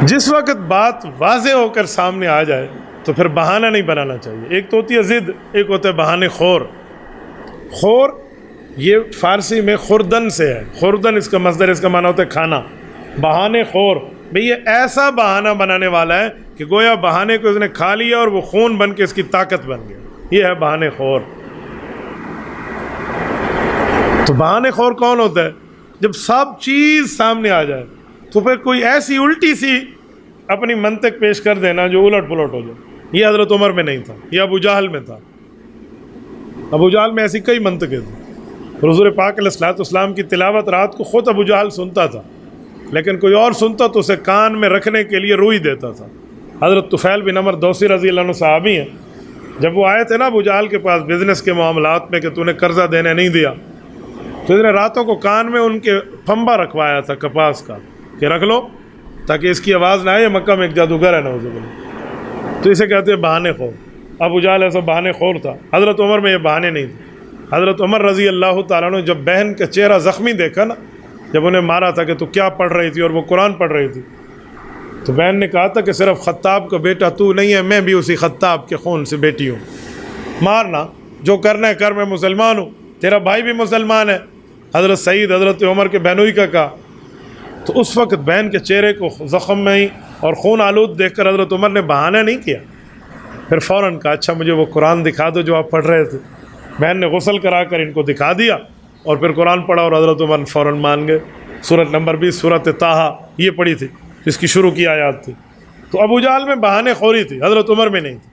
جس وقت بات واضح ہو کر سامنے آ جائے تو پھر بہانہ نہیں بنانا چاہیے. ایک تو ہوتی ہے ضد، ایک ہوتا ہے بہانے خور. خور یہ فارسی میں خوردن سے ہے. خوردن اس کا مصدر، اس کا معنی ہوتا ہے کھانا. بہانے خور بھئی یہ ایسا بہانہ بنانے والا ہے کہ گویا بہانے کو اس نے کھا لیا اور وہ خون بن کے اس کی طاقت بن گیا. یہ ہے بہانے خور. تو بہانے خور کون ہوتا ہے؟ جب سب چیز سامنے آ جائے تو پھر کوئی ایسی الٹی سی اپنی منطق پیش کر دینا جو الٹ پلٹ ہو جائے. یہ حضرت عمر میں نہیں تھا، یہ ابو جہل میں تھا. ابو جہل میں ایسی کئی منطقیں تھیں. حضور پاک علیہ الصلوۃ والسلام کی تلاوت رات کو خود ابو جہل سنتا تھا، لیکن کوئی اور سنتا تو اسے کان میں رکھنے کے لیے روئی دیتا تھا. حضرت طفیل بن عمر دوسی رضی اللہ عنہ صحابی ہیں. جب وہ آئے تھے نا ابو جہل کے پاس بزنس کے معاملات میں کہ تو نے قرضہ دینے نہیں دیا، تو اس نے راتوں کو کان میں ان کے پھمبا رکھوایا تھا کپاس کا کہ رکھ لو تاکہ اس کی آواز نہ آئے. مکہ میں ایک جادوگر ہے نعوذ باللہ، تو اسے کہتے ہیں بہانے خور. ابو جہل ایسا بہانے خور تھا. حضرت عمر میں یہ بہانے نہیں تھے. حضرت عمر رضی اللہ تعالیٰ عنہ جب بہن کا چہرہ زخمی دیکھا نا، جب انہیں مارا تھا کہ تو کیا پڑھ رہی تھی اور وہ قرآن پڑھ رہی تھی، تو بہن نے کہا تھا کہ صرف خطاب کا بیٹا تو نہیں ہے، میں بھی اسی خطاب کے خون سے بیٹی ہوں. مارنا جو کرنا ہے کر، میں مسلمان ہوں، تیرا بھائی بھی مسلمان ہے. حضرت سعید حضرت عمر کے بہنوئی کا کہا. تو اس وقت بہن کے چہرے کو زخم میں ہی اور خون آلود دیکھ کر حضرت عمر نے بہانہ نہیں کیا. پھر فوراً کہا اچھا مجھے وہ قرآن دکھا دو جو آپ پڑھ رہے تھے. بہن نے غسل کرا کر ان کو دکھا دیا اور پھر قرآن پڑھا اور حضرت عمر فوراً مان گئے. سورۃ نمبر 20 سورۃ طٰہٰ یہ پڑھی تھی، اس کی شروع کی آیات تھی. تو ابو جہل میں بہانے خوری تھی، حضرت عمر میں نہیں تھی.